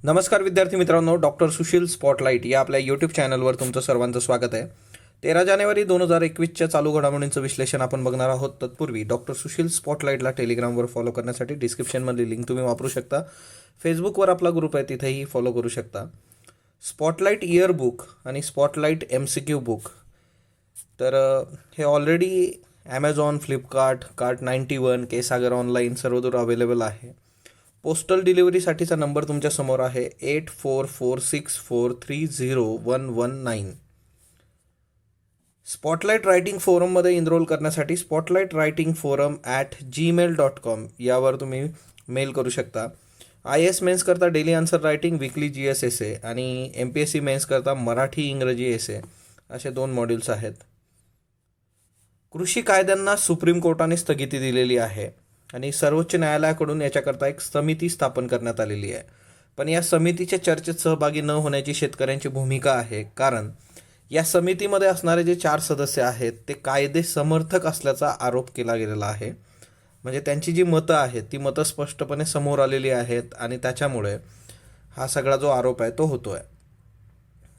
नमस्कार विद्यार्थी मित्रांनो, डॉक्टर सुशील स्पॉटलाईट या आपल्या यूट्यूब चॅनलवर तुमचं सर्वांचं स्वागत आहे. 13 जानेवारी 2021च्या चालू घडामोडींचं विश्लेषण आपण बघणार आहोत. तत्पूर्वी डॉक्टर सुशील स्पॉटलाईटला टेलिग्रामवर फॉलो करण्यासाठी डिस्क्रिप्शनमधली लिंक तुम्ही वापरू शकता. फेसबुकवर आपला ग्रुप आहे, तिथेही फॉलो करू शकता. स्पॉटलाईट इयर बुक आणि स्पॉटलाईट MCQ बुक तर हे ऑलरेडी ॲमेझॉन, फ्लिपकार्ट, कार्ट91, केसागर ऑनलाईन सर्वदूर अवेलेबल आहे. पोस्टल डिलिव्हरीसाठीचा नंबर तुमच्यासमोर आहे 8446430119. स्पॉटलाईट रायटिंग फोरममध्ये इनरोल करण्यासाठी spotlightratingforum@gmail.com यावर तुम्ही मेल करू शकता. IAS मेन्स करता daily answer writing, weekly GS एसे आणि MPSC मेन्स करता मराठी इंग्रजी एसे असे 2 मॉड्यूल्स आहेत. कृषी कायद्यांना सुप्रीम कोर्टाने स्थगिती दिलेली आहे आणि सर्वोच्च न्यायालयाकडून याच्याकरता एक समिती स्थापन करण्यात आलेली आहे. पण या समितीच्या चर्चेत सहभागी न होण्याची शेतकऱ्यांची भूमिका आहे, कारण या समितीमध्ये असणारे जे 4 सदस्य आहेत ते कायदे समर्थक असल्याचा आरोप केला गेलेला आहे. म्हणजे त्यांची जी मतं आहेत ती मतं स्पष्टपणे समोर आलेली आहेत आणि त्याच्यामुळे हा सगळा जो आरोप आहे तो होतो आहे.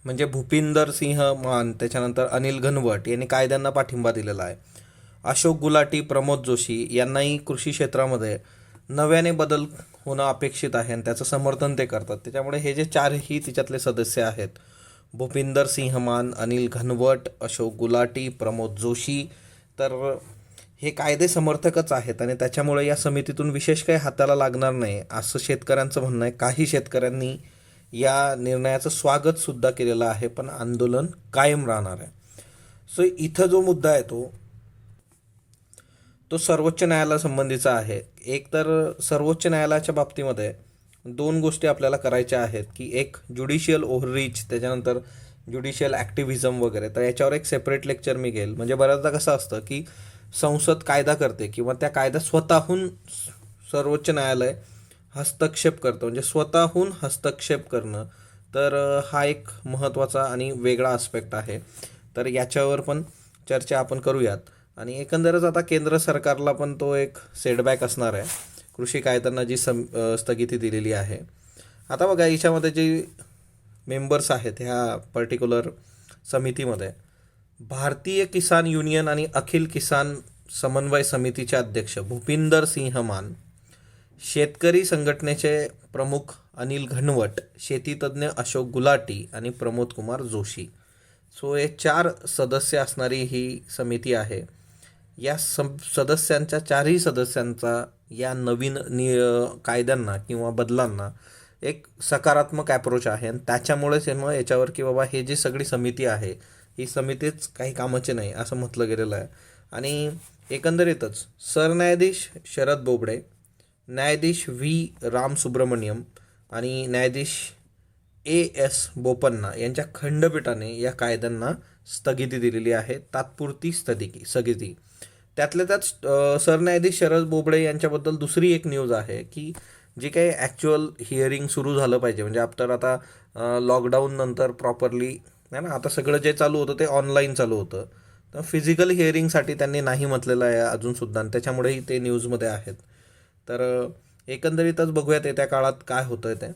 म्हणजे भूपिंदर सिंह मान, त्याच्यानंतर अनिल घनवट यांनी कायद्यांना पाठिंबा दिलेला आहे. अशोक गुलाटी, प्रमोद जोशी यांनाही कृषी क्षेत्रामध्ये नव्याने बदल होणं अपेक्षित आहे आणि त्याचं समर्थन ते करतात. त्याच्यामुळे हे जे 4ही तिच्यातले सदस्य आहेत, भूपिंदर सिंह मान, अनिल घनवट, अशोक गुलाटी, प्रमोद जोशी, तर हे कायदे समर्थकच आहेत आणि त्याच्यामुळे या समितीतून विशेष काही हाताला लागणार नाही असं शेतकऱ्यांचं म्हणणं आहे. काही शेतकऱ्यांनी या निर्णयाचं स्वागतसुद्धा केलेलं आहे, पण आंदोलन कायम राहणार आहे. सो इथं जो मुद्दा आहे तो सर्वोच्च न्यायालयासंबंधीचा आहे. एक तर सर्वोच्च न्यायालयाच्या बाबतीमध्ये 2 गोष्टी आपल्याला करायच्या आहेत, की एक ज्युडिशियल ओव्हररीच, त्याच्यानंतर ज्युडिशियल ॲक्टिव्हिझम वगैरे. तर याच्यावर एक सेपरेट लेक्चर मी घेईल. म्हणजे बऱ्याचदा कसं असतं की संसद कायदा करते किंवा त्या कायद्यात स्वतःहून सर्वोच्च न्यायालय हस्तक्षेप करतं. म्हणजे स्वतःहून हस्तक्षेप करणं, तर हा एक महत्त्वाचा आणि वेगळा आस्पेक्ट आहे. तर याच्यावर पण चर्चा आपण करूयात. आणि एकंदरच आता केंद्र सरकारला पण तो एक सेटबॅक असणार आहे, कृषी कायद्यांना जी स्थगिती दिलेली आहे. आता बघा, याच्यामध्ये जे मेंबर्स आहेत ह्या पर्टिक्युलर समितीमध्ये भारतीय किसान युनियन आणि अखिल किसान समन्वय समितीचे अध्यक्ष भूपिंदर सिंह मान, शेतकरी संघटनेचे प्रमुख अनिल घनवट, शेतीतज्ञ अशोक गुलाटी आणि प्रमोद कुमार जोशी. सो हे 4 सदस्य असणारी ही समिती आहे. या सदस्यांच्या 4ही सदस्यांचा या नवीन कायद्यांना किंवा बदलांना एक सकारात्मक ॲप्रोच आहे आणि त्याच्यामुळेच मग याच्यावर की बाबा हे जी सगळी समिती आहे ही समितीच काही कामाची नाही असं म्हटलं गेलेलं आहे. आणि एकंदरीतच सरन्यायाधीश शरद बोबडे, न्यायाधीश व्ही रामसुब्रमण्यम आणि न्यायाधीश AS बोपन्ना यांच्या खंडपीठाने या कायद्यांना स्थगिती दिलेली आहे, तात्पुरती स्थगिती. त्यातल्या त्यात सरन्यायाधीश शरद बोबडे यांच्याबद्दल दुसरी एक न्यूज आहे, की जे काही ॲक्च्युअल हिअरिंग सुरू झालं पाहिजे, म्हणजे आफ्टर आता लॉकडाऊन नंतर प्रॉपरली आहे ना, आता सगळं जे चालू होतं ते ऑनलाईन चालू होतं. तर फिजिकल हिअरिंगसाठी त्यांनी नाही म्हटलेलं आहे अजूनसुद्धा, आणि त्याच्यामुळेही ते न्यूजमध्ये आहेत. तर एकंदरीतच बघूयात येत्या काळात काय होतं आहे ते.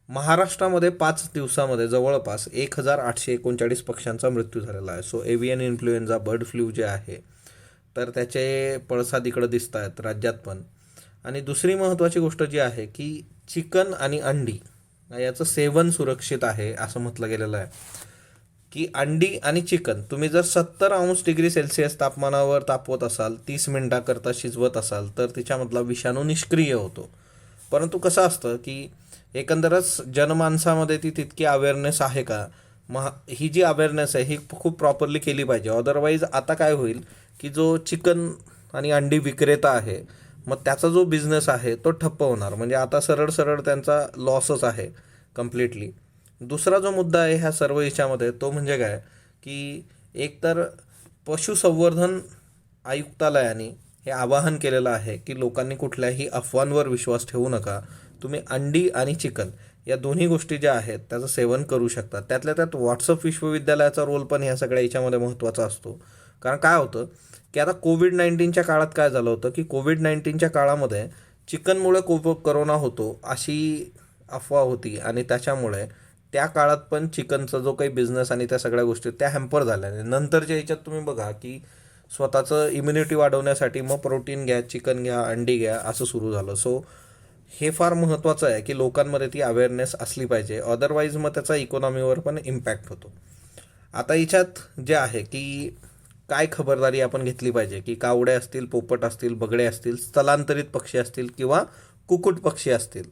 महाराष्ट्रामध्ये 5 दिवसामध्ये जवळपास 1839 पक्ष्यांचा मृत्यू झालेला आहे. सो एव्हियन इन्फ्लुएन्झा, बर्ड फ्लू जे आहे तर त्याचे पडसाद इकडं दिसत आहेत राज्यात पण. आणि दुसरी महत्त्वाची गोष्ट जी आहे की चिकन आणि अंडी याचं सेवन सुरक्षित आहे असं म्हटलं गेलेलं आहे, की अंडी आणि चिकन तुम्ही जर 70°C तापमानावर तापवत असाल, 30 मिनिटाकरता शिजवत असाल, तर तिच्यामधला विषाणू निष्क्रिय होतो. परंतु कसं असतं की एकंदरच जनमानसामध्ये ती तितकी अवेअरनेस आहे का? ही जी अवेअरनेस आहे ही खूप प्रॉपरली केली पाहिजे. अदरवाईज आता काय होईल की जो चिकन आणि अंडी विक्रेता आहे, मग त्याचा जो बिझनेस आहे तो ठप्प होणार. म्हणजे आता सरळ सरळ त्यांचा लॉसच आहे कम्प्लिटली. दुसरा जो मुद्दा आहे ह्या सर्व याच्यामध्ये तो म्हणजे काय, की एकतर पशुसंवर्धन आयुक्तालयाने हे आवाहन केलेलं आहे की लोकांनी कुठल्याही अफवांवर विश्वास ठेवू नका. तुम्ही अंडी आणि चिकन या दोन्ही गोष्टी ज्या आहेत त्याचं सेवन करू शकता. त्यातल्या त्यात व्हॉट्सअप विश्वविद्यालयाचा रोल पण ह्या सगळ्या याच्यामध्ये महत्त्वाचा असतो. कारण काय होतं की आता कोविड-19च्या काळात काय झालं होतं की कोविड-19च्या काळामध्ये चिकनमुळे खूप करोना होतो अशी अफवा होती आणि त्याच्यामुळे त्या काळात पण चिकनचा जो काही बिझनेस आणि त्या सगळ्या गोष्टी त्या हॅम्पर झाल्या. नंतरच्या ह्याच्यात तुम्ही बघा की स्वतःचं इम्युनिटी वाढवण्यासाठी मग प्रोटीन घ्या, चिकन घ्या, अंडी घ्या असं सुरू झालं. सो हे फार महत्त्वाचं आहे की लोकांमध्ये ती अवेअरनेस असली पाहिजे, अदरवाईज मग त्याचा इकॉनॉमीवर पण इम्पॅक्ट होतो. आता याच्यात जे आहे की काय खबरदारी आपण घेतली पाहिजे की कावडे असतील, पोपट असतील, बगडे असतील, स्थलांतरित पक्षी असतील किंवा कुक्कुट पक्षी असतील,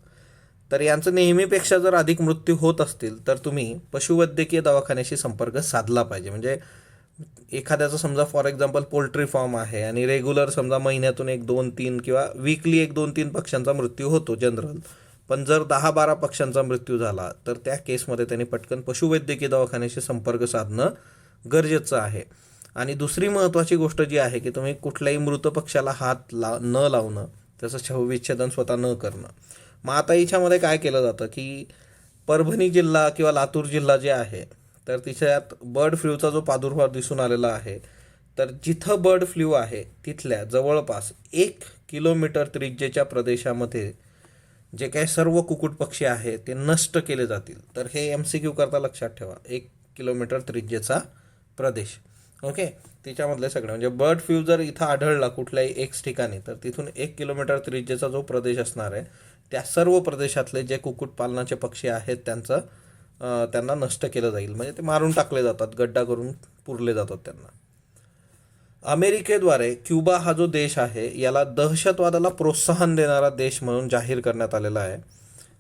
तर यांचं नेहमीपेक्षा जर अधिक मृत्यू होत असतील तर तुम्ही पशुवैद्यकीय दवाखान्याशी संपर्क साधला पाहिजे. म्हणजे एखाद्याचं समजा फॉर एक्झाम्पल पोल्ट्री फार्म आहे आणि रेग्युलर समजा महिन्यातून 1-2-3 किंवा वीकली 1-2-3 पक्ष्यांचा मृत्यू होतो जनरल, पण जर 10-12 पक्ष्यांचा मृत्यू झाला तर त्या केसमध्ये त्यांनी पटकन पशुवैद्यकीय दवाखान्याशी संपर्क साधणं गरजेचं आहे. आणि दुसरी महत्त्वाची गोष्ट जी आहे की तुम्ही कुठल्याही मृत पक्ष्याला हात न लावणं, त्याचं शवविच्छेदन स्वतः न करणं. मग आता याच्यामध्ये काय केलं जातं की परभणी जिल्हा किंवा लातूर जिल्हा जे आहे तर तिच्यात बर्ड फ्लूचा जो प्रादुर्भाव दिसून आलेला आहे, तर जिथं बर्ड फ्लू आहे तिथल्या जवळपास 1 किलोमीटर त्रिज्येच्या प्रदेशामध्ये जे काही सर्व कुक्कुट पक्षी आहेत ते नष्ट केले जातील. तर हे MCQ करता लक्षात ठेवा, 1 किलोमीटर त्रिज्येचा प्रदेश. ओके, त्याच्यामधले सगळे म्हणजे बर्ड फ्लू जर इथं आढळला कुठल्याही एक ठिकाणी तर तिथून 1 किलोमीटर त्रिज्येचा जो प्रदेश असणार आहे त्या सर्व प्रदेशातले जे कुक्कुटपालनाचे पक्षी आहेत त्यांना नष्ट केलं जाईल. म्हणजे ते मारून टाकले जातात, गड्डा करून पुरले जातात त्यांना. अमेरिकेद्वारे क्युबा हा जो देश आहे याला दहशतवादाला प्रोत्साहन देणारा देश म्हणून जाहीर करण्यात आलेला आहे.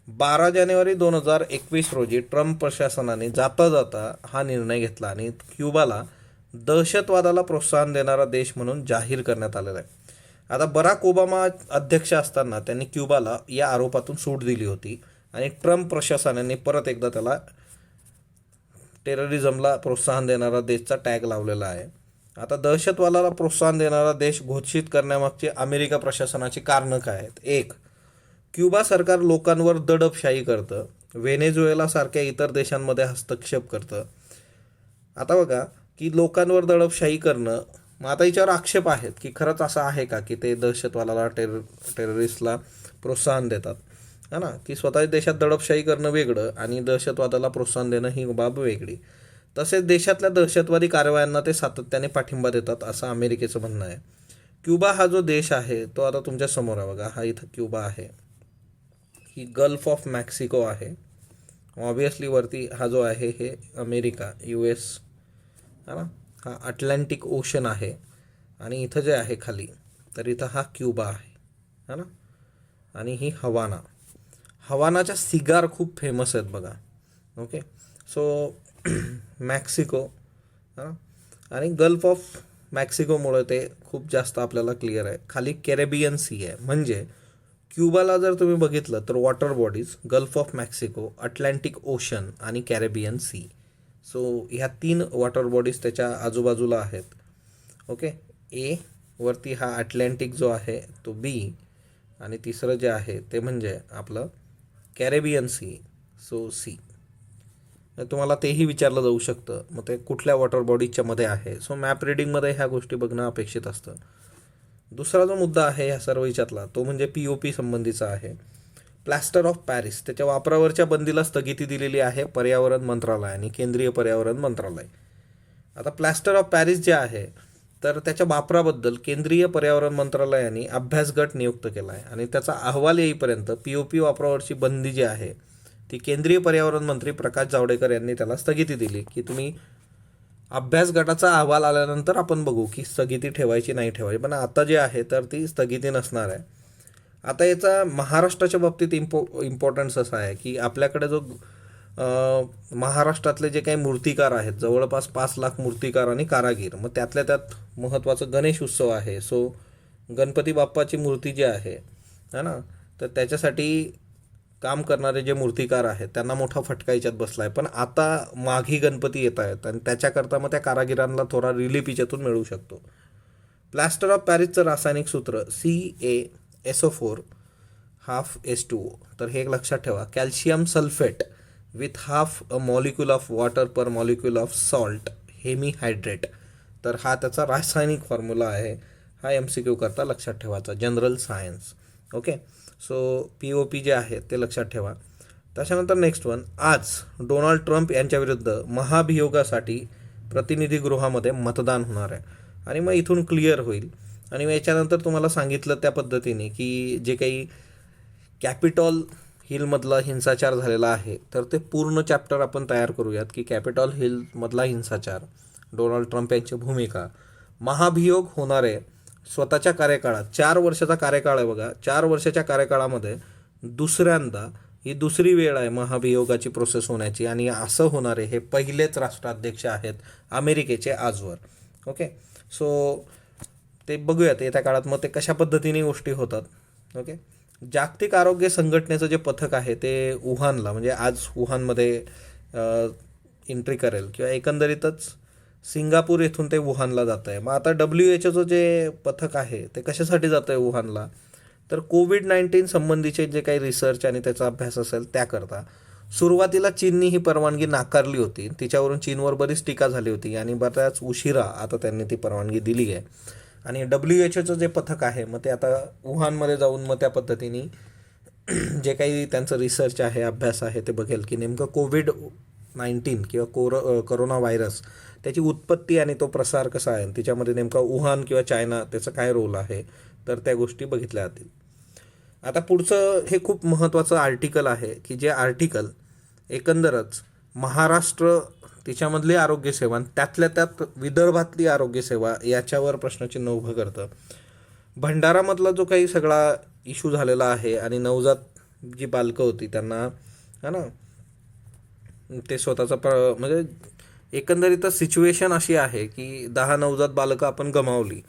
12 जानेवारी 2021 रोजी ट्रम्प प्रशासनाने जाता जाता हा निर्णय घेतला आणि क्युबाला दहशतवादाला प्रोत्साहन देणारा देश म्हणून जाहीर करण्यात आलेला आहे. आता बराक ओबामा अध्यक्ष असताना त्यांनी क्युबाला या आरोपातून सूट दिली होती आणि ट्रम्प प्रशासनाने परत एकदा त्याला टेररिझमला प्रोत्साहन देणारा देशचा टॅग लावलेला आहे. आता दहशतवादाला प्रोत्साहन देणारा देश घोषित करण्यामागची अमेरिका प्रशासनाची कारणं काय आहेत? 1. क्युबा सरकार लोकांवर दडपशाही करतं, व्हेनेझुएलासारख्या इतर देशांमध्ये हस्तक्षेप करतं. आता बघा की लोकांवर दडपशाही करणं, मग आता याच्यावर आक्षेप आहेत की खरंच असं आहे का की ते दहशतवादाला टेररिस्टला प्रोत्साहन देतात, है ना, की स्वतःच्या देशात दडपशाही करणं वेगळं आणि दहशतवादाला प्रोत्साहन देणं ही बाब वेगळी. तसेच देशातल्या दहशतवादी कारवायांना ते सातत्याने पाठिंबा देतात असं अमेरिकेचं म्हणणं आहे. क्युबा हा जो देश आहे तो आता तुमच्या समोर आहे बघा, हा इथं क्युबा आहे, ही गल्फ ऑफ मॅक्सिको आहे. ऑब्वियसली वरती हा जो आहे हे अमेरिका US है ना, हा अटलांटिक ओशन आहे आणि इथं जे आहे खाली तर इथं हा क्युबा आहे, है ना, आणि ही हवानाच्या सिगार खूप फेमस आहेत बघा. ओके, सो मॅक्सिको है ना, आणि गल्फ ऑफ मॅक्सिकोमुळे ते खूप जास्त आपल्याला क्लिअर आहे. खाली कॅरेबियन सी आहे. म्हणजे क्युबाला जर तुम्ही बघितलं तर water bodies gulf of Mexico, Atlantic ocean आणि कॅरेबियन सी. सो ह्या 3 वॉटर बॉडीज त्याच्या आजूबाजूला आहेत. ओके, ए वरती हा अटलांटिक जो आहे तो B आणि तिसरं जे आहे ते म्हणजे आपलं कॅरेबियन सी, सो C. तुम्हाला तेही विचारलं जाऊ शकतं मग ते कुठल्या वॉटर बॉडीजच्या मध्ये आहे. सो मॅप रिडिंगमध्ये ह्या गोष्टी बघणं अपेक्षित असतं. दुसरा जो मुद्दा आहे ह्या सर्व याच्यातला तो म्हणजे POP संबंधीचा आहे. प्लास्टर ऑफ पॅरिस त्याच्या वापरावरच्या बंदीला स्थगिती दिलेली आहे पर्यावरण मंत्रालय आणि केंद्रीय पर्यावरण मंत्रालय. आता प्लास्टर ऑफ पॅरिस जे आहे तर त्याच्या वापराबद्दल केंद्रीय पर्यावरण मंत्रालयाने अभ्यास गट नियुक्त केला आहे आणि त्याचा अहवाल येईपर्यंत POP वापरावरची बंदी जी आहे ती केंद्रीय पर्यावरण मंत्री प्रकाश जावडेकर यांनी त्याला स्थगिती दिली की तुम्ही अभ्यास गटाचा अहवाल आल्यानंतर आपण बघू की स्थगिती ठेवायची नाही ठेवायची, पण आता जे आहे तर ती स्थगिती नसणार आहे. आता याचा महाराष्ट्राच्या बाबतीत इम्पॉर्टन्स असा आहे की आपल्याकडे जो महाराष्ट्रातले जे काही मूर्तिकार आहेत जवळपास 5 लाख मूर्तिकार आणि कारागीर, मग त्यातल्या त्यात महत्त्वाचं गणेश उत्सव आहे. सो गणपती बाप्पाची मूर्ती जी आहे ना, तर त्याच्यासाठी काम करणारे जे मूर्तिकार आहेत त्यांना मोठा फटका याच्यात बसला आहे. पण आता माघी गणपती येत आहेत आणि त्याच्याकरता मग त्या कारागिरांना थोडा रिलीफ याच्यातून मिळू शकतो. प्लास्टर ऑफ पॅरिसचं रासायनिक सूत्र CaSO4 हाफ H2O. तर हे एक लक्षात ठेवा, calcium sulphate with half a molecule of water per molecule of salt hemihydrate. तर हा त्याचा रासायनिक फॉर्म्युला आहे. हा MCQ करता लक्षात ठेवायचा, general science. Okay, so POP जे आहे ते लक्षात ठेवा. त्याच्यानंतर नेक्स्ट वन, आज डोनाल्ड ट्रम्प यांच्याविरुद्ध महाभियोगासाठी प्रतिनिधी गृहामध्ये मतदान होणार आहे आणि मग इथून क्लिअर होईल. आणि मग याच्यानंतर तुम्हाला सांगितलं त्या पद्धतीने की जे काही कॅपिटॉल हिलमधला हिंसाचार झालेला आहे तर ते पूर्ण चॅप्टर आपण तयार करूयात की कॅपिटॉल हिलमधला हिंसाचार, डोनाल्ड ट्रम्प यांची भूमिका, महाभियोग होणारे स्वतःच्या कार्यकाळात, 4 वर्षाचा कार्यकाळ आहे बघा, 4 वर्षाच्या कार्यकाळामध्ये दुसऱ्यांदा, ही दुसरी वेळ आहे महाभियोगाची प्रोसेस होण्याची आणि असं होणारे हे पहिलेच राष्ट्राध्यक्ष आहेत अमेरिकेचे आजवर. ओके, सो ते बघूयात येत्या काळात मग ते कशा पद्धतीने गोष्टी होतात. ओके, जागतिक आरोग्य संघटनेचं जे पथक आहे ते वुहानला, म्हणजे आज वुहानमध्ये एंट्री करेल किंवा एकंदरीतच सिंगापूर येथून ते वुहानला जात आहे. मग आता WHO जे पथक आहे ते कशासाठी जातं आहे वुहानला, तर कोविड-19 संबंधीचे जे काही रिसर्च आणि त्याचा अभ्यास असेल त्याकरता. सुरुवातीला चीननी ही परवानगी नाकारली होती, तिच्यावरून चीनवर बरीच टीका झाली होती आणि बऱ्याच उशिरा आता त्यांनी ती परवानगी दिली आहे. आणि WHO जे पथक आहे मग ते आता वुहानमध्ये जाऊन मग त्या पद्धतीने जे काही त्यांचं रिसर्च आहे, अभ्यास आहे ते बघेल की नेमकं कोविड-19 किंवा कोरोना व्हायरस त्याची उत्पत्ती आणि तो प्रसार कसा आहे, त्याच्यामध्ये नेमका वुहान किंवा चायना त्याचा काय रोल आहे, तर त्या गोष्टी बघितल्या जातील. आता पुढचं हे खूप महत्त्वाचं आर्टिकल आहे की जे आर्टिकल एकंदरच महाराष्ट्र, तिच्यामधली आरोग्यसेवा, त्यातल्या त्यात विदर्भातली आरोग्यसेवा याच्यावर प्रश्नचिन्ह उभं करतं. भंडारामधला जो काही सगळा इश्यू झालेला आहे आणि नवजात जी बालकं होती त्यांना, है ना, ते स्वतःचा म्हणजे एकंदरीतच सिच्युएशन अशी आहे की 10 नवजात बालकं आपण गमावली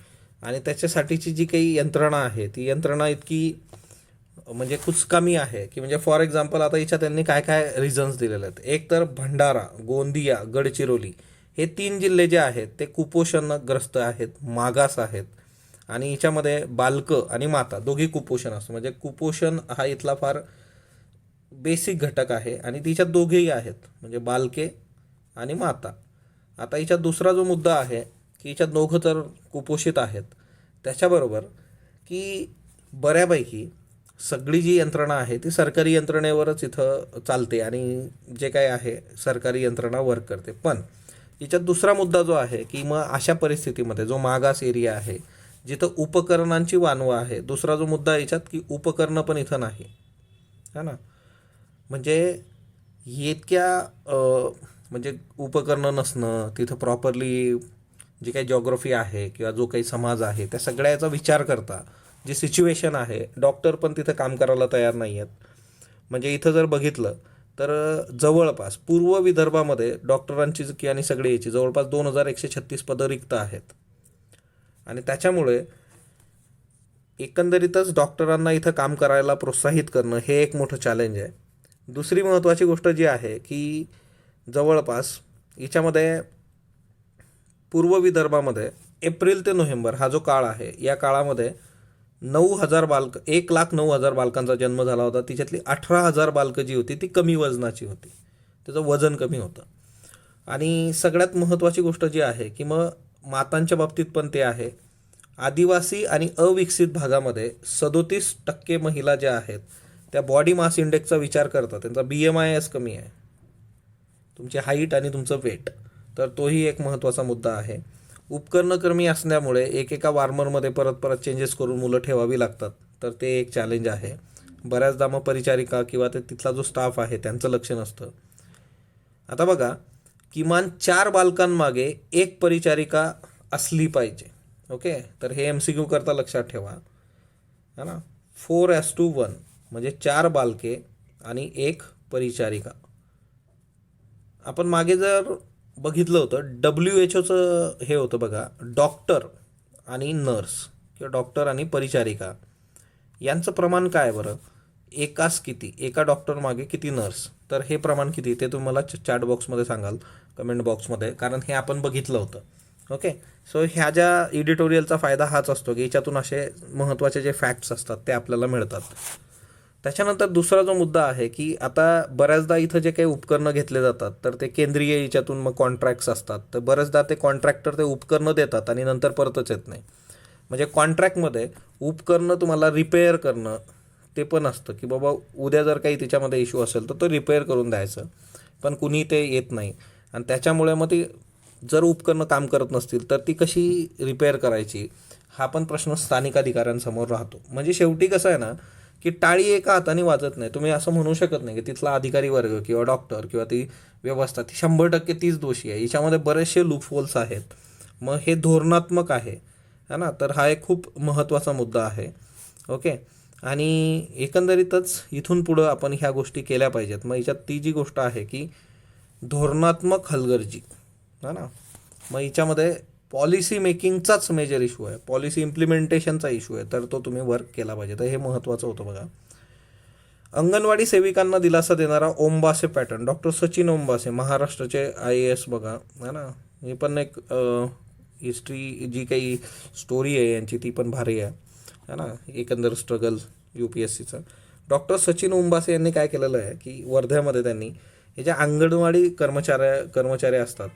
आणि त्याच्यासाठीची जी काही यंत्रणा आहे ती यंत्रणा इतकी म्हणजे कुचकामी आहे की म्हणजे फॉर एक्झाम्पल आता याच्यात त्यांनी काय काय रिझन्स दिलेले आहेत. एक तर भंडारा, गोंदिया, गडचिरोली हे 3 जिल्हे जे आहेत ते कुपोषणग्रस्त आहेत, मागास आहेत आणि याच्यामध्ये बालकं आणि माता दोघी कुपोषण असतं. म्हणजे कुपोषण हा इथला फार बेसिक घटक आहे आणि तिच्यात दोघेही आहेत, म्हणजे बालके आणि माता. आता याच्यात दुसरा जो मुद्दा आहे की याच्यात दोघं तर कुपोषित आहेत, त्याच्याबरोबर की बऱ्यापैकी सगळी जी यंत्रणा आहे ती सरकारी यंत्रणेवरच इथं चालते आणि जे काय आहे सरकारी यंत्रणा वर्क करते. पण याच्यात दुसरा मुद्दा जो आहे की मग अशा परिस्थितीमध्ये जो मागास एरिया आहे जिथं उपकरणांची वानवा आहे, दुसरा जो मुद्दा याच्यात की उपकरणं पण इथं नाही, है ना, म्हणजे इतक्या म्हणजे उपकरणं नसणं, तिथं प्रॉपरली जी काही जॉग्रफी आहे किंवा जो काही समाज आहे त्या सगळ्याचा विचार करता जी सिच्युएशन आहे, डॉक्टर पण तिथं काम करायला तयार नाही आहेत. म्हणजे इथं जर बघितलं तर जवळपास पूर्व विदर्भामध्ये डॉक्टरांची की आणि सगळे याची जवळपास 2136 पदं रिक्त आहेत आणि त्याच्यामुळे एकंदरीतच डॉक्टरांना इथं काम करायला प्रोत्साहित करणं हे एक मोठं चॅलेंज आहे. दुसरी महत्त्वाची गोष्ट जी आहे की जवळपास याच्यामध्ये पूर्व विदर्भामध्ये एप्रिल ते नोव्हेंबर हा जो काळ आहे या काळामध्ये 9,000 बालकं, 1,09,000 बालकांचा जन्म झाला होता. तिच्यातली 18,000 बालकं जी होती ती कमी वजनाची होती, त्याचं वजन कमी होतं. आणि सगळ्यात महत्त्वाची गोष्ट जी आहे की मग मातांच्या बाबतीत पण ते आहे, आदिवासी आणि अविकसित भागामध्ये 37% महिला ज्या आहेत त्या बॉडी मास इंडेक्सचा विचार करतात, त्यांचा BMIS कमी आहे, तुमची हाईट आणि तुमचं वेट, तर तोही एक महत्त्वाचा मुद्दा आहे. उपकरणं कमी असल्यामुळे एकेका वार्मरमध्ये परत परत चेंजेस करून मुलं ठेवावी लागतात, तर ते एक चॅलेंज आहे. बऱ्याचदा मग परिचारिका किंवा ते तिथला जो स्टाफ आहे त्यांचं लक्ष नसतं. आता बघा, किमान 4 बालकांमागे 1 परिचारिका असली पाहिजे. ओके, तर हे MCQ करता लक्षात ठेवा, है ना. 4:1 म्हणजे 4 बालके आणि 1 परिचारिका. आपण मागे जर बघितलं होतं WHOचं हे होतं बघा, डॉक्टर आणि नर्स किंवा डॉक्टर आणि परिचारिका यांचं प्रमाण काय बरं, एकास किती, एका डॉक्टर मागे किती नर्स, तर हे प्रमाण किती ते तुम्हाला चॅट बॉक्समध्ये सांगाल, कमेंट बॉक्समध्ये, कारण हे आपण बघितलं होतं. ओके, सो ह्या ज्या एडिटोरियलचा फायदा हाच असतो की याच्यातून असे महत्त्वाचे जे फॅक्ट्स असतात ते आपल्याला मिळतात. त्याच्यानंतर दुसरा जो मुद्दा आहे की आता बऱ्याचदा इथं जे काही उपकरणं घेतले जातात तर ते केंद्रीय याच्यातून मग कॉन्ट्रॅक्ट्स असतात, तर बऱ्याचदा ते कॉन्ट्रॅक्टर ते उपकरणं देतात आणि नंतर परतच येत नाही. म्हणजे कॉन्ट्रॅक्टमध्ये उपकरणं तुम्हाला रिपेअर करणं ते पण असतं की बाबा उद्या जर काही त्याच्यामध्ये इश्यू असेल तर तो रिपेअर करून द्यायचं, पण कुणी ते येत नाही. आणि त्याच्यामुळे मग ती जर उपकरणं काम करत नसतील तर ती कशी रिपेअर करायची, हा पण प्रश्न स्थानिक अधिकाऱ्यांसमोर राहतो. म्हणजे शेवटी कसं आहे ना, की टाळी एका हाताने वाजत नाही. तुम्ही असं म्हणू शकत नाही की तिथला अधिकारी वर्ग किंवा डॉक्टर किंवा ती व्यवस्था ती 100% तीच दोषी आहे. याच्यामध्ये बरेचसे लूपहोल्स आहेत. मग हे धोरणात्मक आहे, है ना. तर हा एक खूप महत्त्वाचा मुद्दा आहे. ओके. आणि एकंदरीतच इथून पुढं आपण ह्या गोष्टी केल्या पाहिजेत. मग याच्यात ती जी गोष्ट आहे की धोरणात्मक हलगर्जी, है ना. मग याच्यामध्ये पॉलिसी मेकिंगचाच मेजर इश्यू आहे, पॉलिसी इम्प्लिमेंटेशनचा इश्यू आहे, तर तो तुम्ही वर्क केला पाहिजे. तर हे महत्त्वाचं होतं बघा. अंगणवाडी सेविकांना दिलासा देणारा ओंबासे पॅटर्न, डॉक्टर सचिन ओंबासे, महाराष्ट्राचे IAS बघा, है ना. हे पण एक हिस्ट्री जी काही स्टोरी आहे यांची ती पण भारी आहे, है ना. एकंदर स्ट्रगल UPSCचं. डॉक्टर सचिन ओंबासे यांनी काय केलेलं आहे की वर्ध्यामध्ये त्यांनी हे ज्या अंगणवाडी कर्मचारी असतात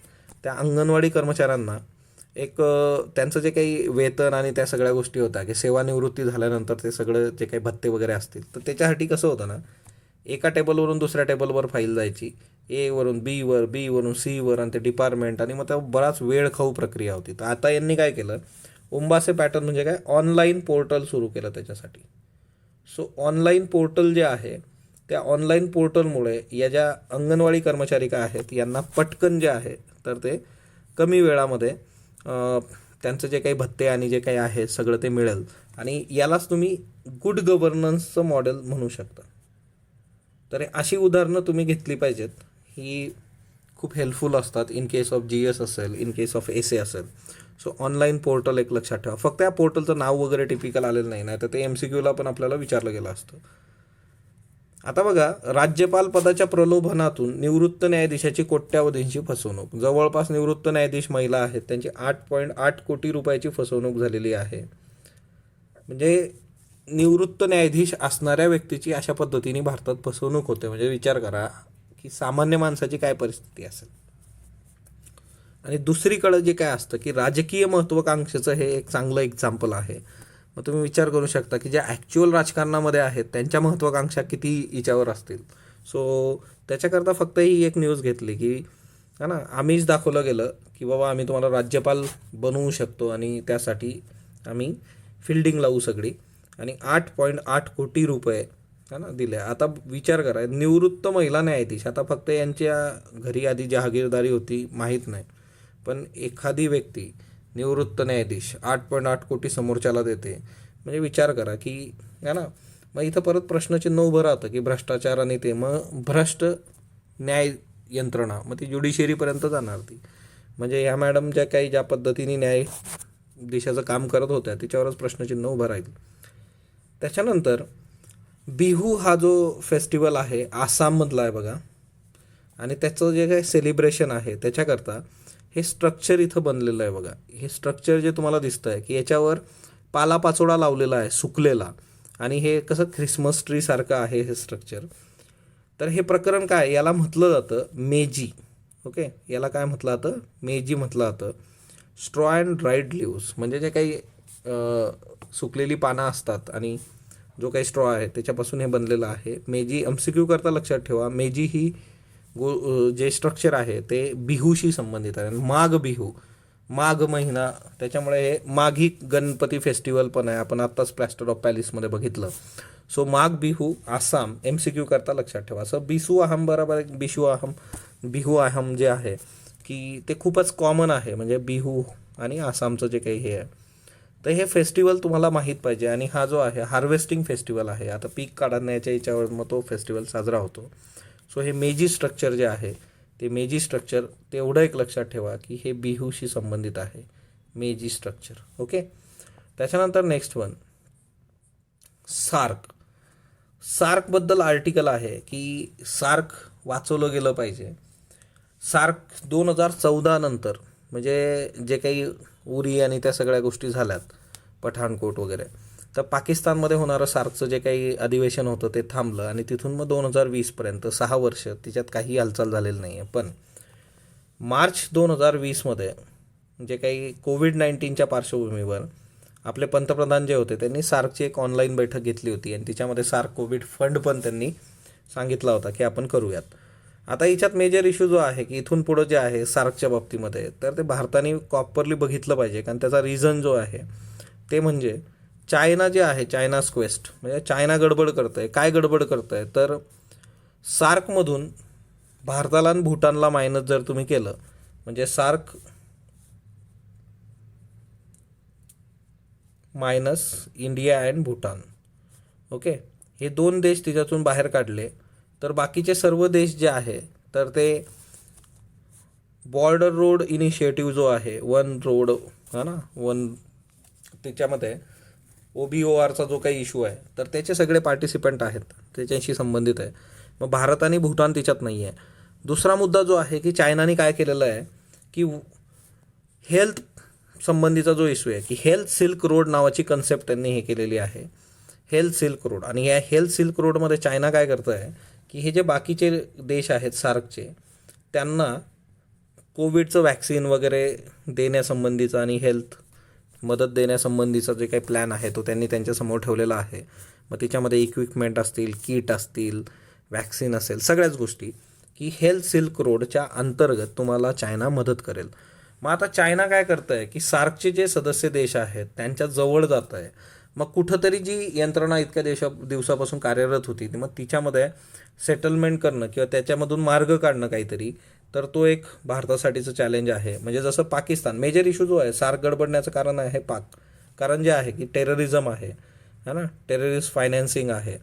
त्या अंगणवाडी कर्मचाऱ्यांना एक त्यांचं जे काही वेतन आणि त्या सगळ्या गोष्टी होत्या की सेवानिवृत्ती झाल्यानंतर ते सगळं जे काही भत्ते वगैरे असतील तर त्याच्यासाठी कसं होतं ना, एका टेबलवरून दुसऱ्या टेबलवर फाईल जायची, A वरून B वर, B वरून C वर, आणि ते डिपार्टमेंट, आणि मग त्या बराच वेळ खाऊ प्रक्रिया होती. तर आता यांनी काय केलं, ओंबासे पॅटर्न म्हणजे काय, ऑनलाईन पोर्टल सुरू केलं त्याच्यासाठी. सो ऑनलाईन पोर्टल जे आहे त्या ऑनलाईन पोर्टलमुळे या ज्या अंगणवाडी कर्मचारी काय आहेत यांना पटकन जे आहे तर ते कमी वेळामध्ये त्यांचं जे काही भत्ते आणि जे काही आहे सगळं ते मिळेल. आणि यालाच तुम्ही गुड गव्हर्नन्सचं मॉडेल म्हणू शकता. तर अशी उदाहरणं तुम्ही घेतली पाहिजेत, ही खूप हेल्पफुल असतात इन केस ऑफ GS असेल, इन केस ऑफ SA असेल. सो ऑनलाईन पोर्टल एक लक्षात ठेवा. फक्त या पोर्टलचं नाव वगैरे टिपिकल आलेलं नाही, तर ते MCQला पण आपल्याला विचारलं गेलं असतं. आता बघा, राज्यपाल पदाच्या प्रलोभनातून निवृत्त न्यायाधीशाची कोट्यावधींची फसवणूक. जवळपास निवृत्त न्यायाधीश महिला आहेत त्यांची 8.8 कोटी रुपयाची फसवणूक झालेली आहे. म्हणजे निवृत्त न्यायाधीश असणाऱ्या व्यक्तीची अशा पद्धतीने भारतात फसवणूक होते. म्हणजे विचार करा की सामान्य माणसाची काय परिस्थिती असेल. आणि दुसरीकडे जे काय असतं की राजकीय महत्त्वाकांक्षेचं हे एक चांगलं एक्झाम्पल आहे. मग तुम्ही विचार करू शकता की ज्या ॲक्च्युअल राजकारणामध्ये आहेत त्यांच्या महत्त्वाकांक्षा किती हिच्यावर असतील. सो त्याच्याकरता फक्त ही एक न्यूज घेतली की, है ना, आम्हीच दाखवलं गेलं की बाबा आम्ही तुम्हाला राज्यपाल बनवू शकतो आणि त्यासाठी आम्ही फिल्डिंग लावू सगळी, आणि 8.8 कोटी रुपये, है ना, दिले. आता विचार करा, निवृत्त महिला न्यायाधीश, आता फक्त यांच्या घरी आधी जहागीरदारी होती माहीत नाही, पण एखादी व्यक्ती निवृत्त न्यायाधीश 8.8 कोटी समोरच्याला देते. म्हणजे विचार करा की, है ना. मग इथं परत प्रश्नचिन्ह उभं राहतं की भ्रष्टाचार आणि ते, मग भ्रष्ट न्याय यंत्रणा, मग ती ज्युडिशियरीपर्यंत जाणार ती. म्हणजे ह्या मॅडम ज्या पद्धतीने न्याय देशाचं काम करत होत्या तिच्यावरच प्रश्नचिन्ह उभं राहील. त्याच्यानंतर बिहू हा जो फेस्टिवल आहे आसाममधला आहे बघा, आणि त्याचं जे काही सेलिब्रेशन आहे त्याच्याकरता हे स्ट्रक्चर इथं बनलेलं आहे बघा. हे स्ट्रक्चर जे तुम्हाला दिसतं आहे की याच्यावर पालापाचोळा लावलेला आहे सुकलेला, आणि हे कसं ख्रिसमस ट्री सारखं आहे हे स्ट्रक्चर. तर हे प्रकरण काय, याला म्हटलं जातं मेजी. ओके, याला काय म्हटलं जातं, मेजी म्हटलं जातं. स्ट्रॉ अँड ड्राईड लिव्स, म्हणजे जे काही सुकलेली पानं असतात आणि जो काही स्ट्रॉ आहे त्याच्यापासून हे बनलेलं आहे. मेजी MCQ करता लक्षात ठेवा, मेजी ही जे स्ट्रक्चर आहे ते बिहूशी संबंधित आहे. माघ बिहू, माघ महिना, त्याच्यामुळे हे माघी गणपती फेस्टिवल पण आहे. आपण आत्ताच प्लॅस्टर ऑफ पॅरिसमध्ये बघितलं. सो माघ बिहू आसाम MCQ करता लक्षात ठेवा. असं बिसू आहम बरोबर, बिहू आहम जे आहे की ते खूपच कॉमन आहे. म्हणजे बिहू आणि आसामचं जे काही हे आहे, तर हे फेस्टिवल तुम्हाला माहीत पाहिजे. आणि हा जो आहे हार्वेस्टिंग फेस्टिवल आहे, आता पीक काढण्याच्या याच्यावर मग तो फेस्टिवल साजरा होतो. सो हे मेजी स्ट्रक्चर जे आहे ते मेजी स्ट्रक्चर तेवढं एक लक्षात ठेवा की हे बिहूशी संबंधित आहे, मेजी स्ट्रक्चर. ओके. त्याच्यानंतर नेक्स्ट वन, सार्क. सार्कबद्दल आर्टिकल आहे की सार्क वाचवलं गेलं पाहिजे. सार्क 2014 नंतर, म्हणजे जे काही उरी आणि त्या सगळ्या गोष्टी झाल्यात, पठाणकोट वगैरे, तर पाकिस्तानमध्ये होणारं सार्कचं जे काही अधिवेशन होतं ते थांबलं, आणि तिथून मग 2020पर्यंत 6 वर्ष तिच्यात काही हालचाल झालेली नाही आहे. पण मार्च 2020मध्ये जे काही COVID-19च्या पार्श्वभूमीवर आपले पंतप्रधान जे होते त्यांनी सार्कची एक ऑनलाईन बैठक घेतली होती आणि तिच्यामध्ये सार्क कोविड फंड पण त्यांनी सांगितला होता की आपण करूयात. आता याच्यात मेजर इश्यू जो आहे की इथून पुढं जे आहे सार्कच्या बाबतीमध्ये, तर ते भारताने प्रॉपरली बघितलं पाहिजे. कारण त्याचा रिझन जो आहे ते म्हणजे चायना जे आहे, चायनाज क्वेस्ट, म्हणजे चायना गडबड करतं आहे. काय गडबड करतं आहे तर सार्कमधून भारताला आणि भूटानला मायनस जर तुम्ही केलं, म्हणजे SAARC minus India and Bhutan, okay, हे 2 देश तिच्यातून बाहेर काढले, तर बाकीचे सर्व देश जे आहे तर ते बॉर्डर रोड इनिशिएटिव्ह जो आहे, वन रोड हा ना, त्याच्यामध्ये OBORचा जो काही इश्यू आहे तर त्याचे सगळे पार्टिसिपंट आहेत, त्याच्याशी संबंधित आहे. मग भारत आणि भूटान तिच्यात नाही आहे. दुसरा मुद्दा जो आहे की चायनाने काय केलेलं आहे की हेल्थ संबंधीचा जो इश्यू आहे की हेल्थ सिल्क रोड नावाची कन्सेप्ट त्यांनी हे केलेली आहे, हेल्थ सिल्क रोड. आणि या हेल्थ सिल्क रोडमध्ये चायना काय करतं आहे की हे जे बाकीचे देश आहेत सार्कचे, त्यांना कोविडचं वॅक्सिन वगैरे देण्यासंबंधीचा आणि हेल्थ मदत देण्यासंबंधीचा जे काही प्लॅन आहे तो त्यांनी त्यांच्यासमोर ठेवलेला आहे. मग त्याच्यामध्ये इक्विपमेंट असतील, किट असतील, वॅक्सिन असेल, सगळ्याच गोष्टी की हेल्थ सिल्क रोडच्या अंतर्गत तुम्हाला चायना मदत करेल. मग आता चायना काय करतं आहे की सार्कचे जे सदस्य देश आहेत त्यांच्या जवळ जातं आहे. मग कुठंतरी जी यंत्रणा इतक्या दिवसापासून कार्यरत होती मग तिच्यामध्ये सेटलमेंट करणं किंवा त्याच्यामधून मार्ग काढणं काहीतरी, तर तो एक भारतासाठीचं चॅलेंज आहे. म्हणजे जसं पाकिस्तान, मेजर इश्यू जो आहे सार्क गडबडण्याचं कारण आहे कारण जे आहे की टेररिझम आहे ना, टेररिस्ट फायनान्सिंग आहे,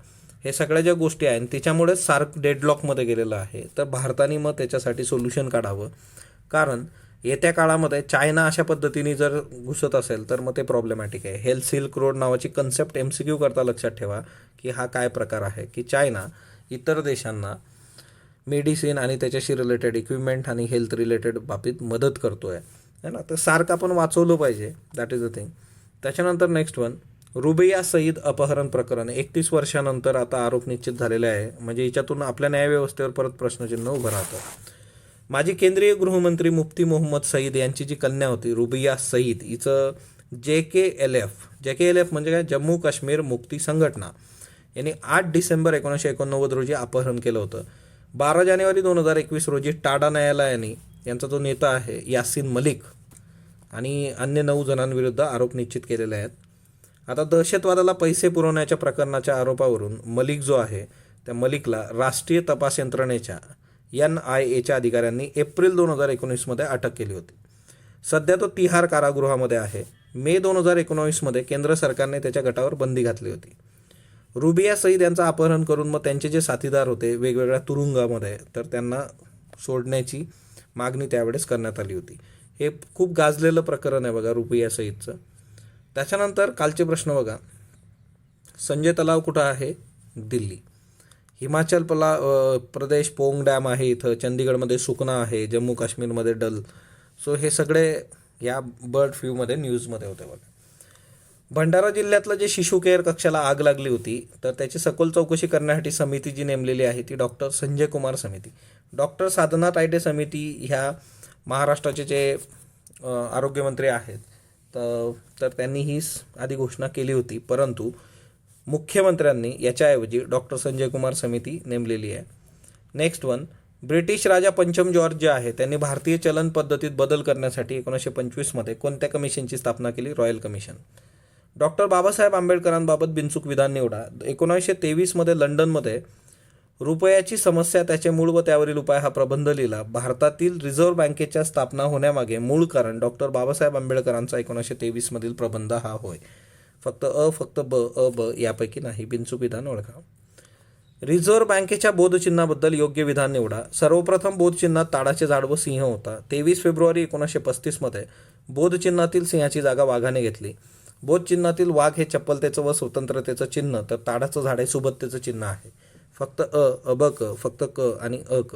हे सगळ्या ज्या गोष्टी आहेत त्याच्यामुळेच सार्क डेडलॉकमध्ये गेलेलं आहे. तर भारताने मग त्याच्यासाठी सोल्युशन काढावं. कारण येत्या काळामध्ये चायना अशा पद्धतीने जर घुसत असेल तर मग ते प्रॉब्लेमॅटिक आहे. हेल्थ सिल्क रोड नावाची कन्सेप्ट MCQ करता लक्षात ठेवा की हा काय प्रकार आहे की चायना इतर देशांना मेडिसिन आणि त्याच्याशी रिलेटेड इक्विपमेंट आणि हेल्थ रिलेटेड बाबतीत मदत करतो आहे ना. तर सार्क आपण वाचवलं पाहिजे, दॅट इज द थिंग. त्याच्यानंतर नेक्स्ट वन, रुबिया सईद अपहरण प्रकरण 31 वर्षानंतर आता आरोप निश्चित झालेले आहे. म्हणजे याच्यातून आपल्या न्यायव्यवस्थेवर परत प्रश्नचिन्ह उभं राहतं. माजी केंद्रीय गृहमंत्री मुफ्ती मोहम्मद सईद यांची जी कन्या होती रुबिया सईद, हिचं JKLF म्हणजे काय, जम्मू काश्मीर मुक्ती संघटना, यांनी 8 डिसेंबर 1989 रोजी अपहरण केलं होतं. 12 जानेवारी 2021 रोजी टाडा न्यायालयाने यांचा जो नेता आहे यासिन मलिक आणि अन्य 9 जणांविरुद्ध आरोप निश्चित केलेले आहेत. आता दहशतवादाला पैसे पुरवण्याच्या प्रकरणाच्या आरोपावरून मलिक जो आहे त्या मलिकला राष्ट्रीय तपास यंत्रणेच्या NIAच्या अधिकाऱ्यांनी एप्रिल 2019मध्ये अटक केली होती. सध्या तो तिहार कारागृहामध्ये आहे. मे 2019मध्ये केंद्र सरकारने त्याच्या गटावर बंदी घातली होती. रुबिया सईद यांचं अपहरण करून मग त्यांचे जे साथीदार होते वेगवेगळ्या तुरुंगामध्ये, तर त्यांना सोडण्याची मागणी त्यावेळेस करण्यात आली होती. हे खूप गाजलेलं प्रकरण आहे बघा रुबिया सईदचं. त्याच्यानंतर कालचे प्रश्न बघा, संजय तलाव कुठं आहे? दिल्ली. हिमाचल प्रदेश पोंग डॅम आहे इथं, चंदीगडमध्ये सुकना आहे, जम्मू काश्मीरमध्ये डल. सो हे सगळे या बर्ड फ्लूमध्ये न्यूजमध्ये होते बघा. भंडारा जिल्ह्यातलं जे शिशु केअर कक्षाला आग लागली होती तर त्याची सखोल चौकशी करण्यासाठी समिती जी नेमलेली आहे ती डॉक्टर संजय कुमार समिती. डॉक्टर साधना तायडे समिती ह्या महाराष्ट्राचे जे आरोग्यमंत्री आहेत तर त्यांनी ही आधी घोषणा केली होती, परंतु मुख्यमंत्र्यांनी याच्याऐवजी डॉक्टर संजय कुमार समिती नेमलेली आहे. नेक्स्ट वन, ब्रिटिश राजा पंचम जॉर्ज जे आहे त्यांनी भारतीय चलन पद्धतीत बदल करण्यासाठी 1925मध्ये कोणत्या कमिशनची स्थापना केली? Royal commission. डॉक्टर बाबासाहेब आंबेडकरांबाबत बिनचूक विधान निवडा. 1923मध्ये लंडनमध्ये रुपयाची समस्या, त्याचे मूळ व त्यावरील उपाय हा प्रबंध लिहिला. भारतातील रिझर्व्ह बँकेच्या स्थापना होण्यामागे मूळ कारण डॉक्टर बाबासाहेब आंबेडकरांचा 1923मधील प्रबंध हा होय. फक्त फक्त ब यापैकी नाही. बिनचूक विधान ओळखा. रिझर्व्ह बँकेच्या बोधचिन्हाबद्दल योग्य विधान निवडा. सर्वप्रथम बोधचिन्हात ताडाचे झाड व सिंह होता. 23 फेब्रुवारी 1935मध्ये बोधचिन्हातील सिंहाची जागा वाघाने घेतली. बोधचिन्हातील वाघ हे चपलतेचं व स्वतंत्रतेचं चिन्ह, तर ताडाचं झाड हे सुबत्तेचं चिन्ह आहे. फक्त क, फक्त क आणि क.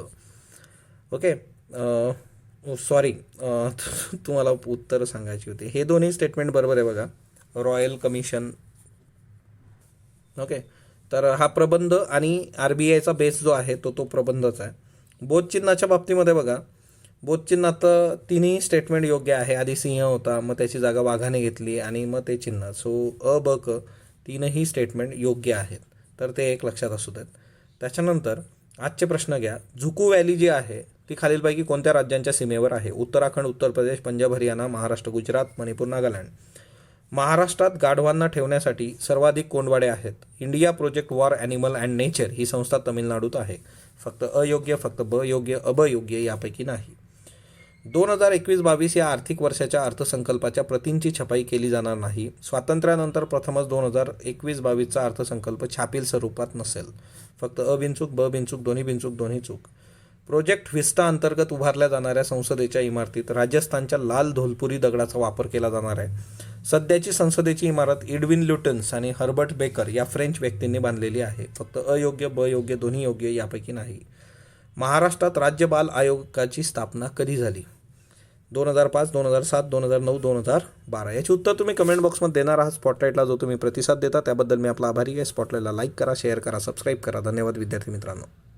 ओके, सॉरी, तुम्हाला उत्तर सांगायची होती. हे दोन्ही स्टेटमेंट बरोबर आहे बघा. Royal commission, okay. तर हा प्रबंध आणि RBIचा बेस जो आहे तो प्रबंधच आहे. बोधचिन्हाच्या बाबतीमध्ये बघा, बोध चिन्ह तर तिन्ही स्टेटमेंट योग्य आहे. आधी सिंह होता, मग त्याची जागा वाघाने घेतली आणि मग ते चिन्ह. सो अ ब क तीनही स्टेटमेंट योग्य आहेत. तर ते एक लक्षात असू देत. त्याच्यानंतर आजचे प्रश्न घ्या. झुकू व्हॅली जी आहे ती खालीलपैकी कोणत्या राज्यांच्या सीमेवर आहे? उत्तराखंड, उत्तर प्रदेश, पंजाब, हरियाणा, महाराष्ट्र, गुजरात, मणिपूर, नागालँड. महाराष्ट्रात गाढवांना ठेवण्यासाठी सर्वाधिक कोंडवाडे आहेत. India Project for Animal and Nature ही संस्था तामिळनाडूत आहे. फक्त अयोग्य, फक्त ब योग्य, अब योग्य यापैकी नाही. 2021-22 या आर्थिक वर्षाच्या अर्थसंकल्पाच्या प्रतींची छपाई केली जाणार नाही. स्वातंत्र्यानंतर प्रथमच 2021-22चा अर्थसंकल्प छापील स्वरूपात नसेल. फक्त अ बिनचूक, ब बिनचूक, दोन्ही बिनचूक, दोन्ही चूक. प्रोजेक्ट व्हिस्टा अंतर्गत उभारल्या जाणाऱ्या संसदेच्या इमारतीत राजस्थानच्या लाल धोलपुरी दगडाचा वापर केला जाणार आहे. सध्याची संसदेची इमारत इडविन ल्युटन्स आणि हर्बर्ट बेकर या फ्रेंच व्यक्तींनी बांधलेली आहे. फक्त अयोग्य, ब योग्य, दोन्ही योग्य यापैकी नाही. महाराष्ट्रात राज्य बाल आयोगाची स्थापना कधी झाली? 2005, 2007, 2009, 2012. याची उत्तर तुम्ही कमेंट बॉक्समध्ये देणार आहात. स्पॉटलाईटला जो तुम्ही प्रतिसाद देता त्याबद्दल मी आपला आभारी आहे. स्पॉटलाईटला लाईक करा, शेअर करा, सबस्क्राईब करा. धन्यवाद विद्यार्थी मित्रांनो.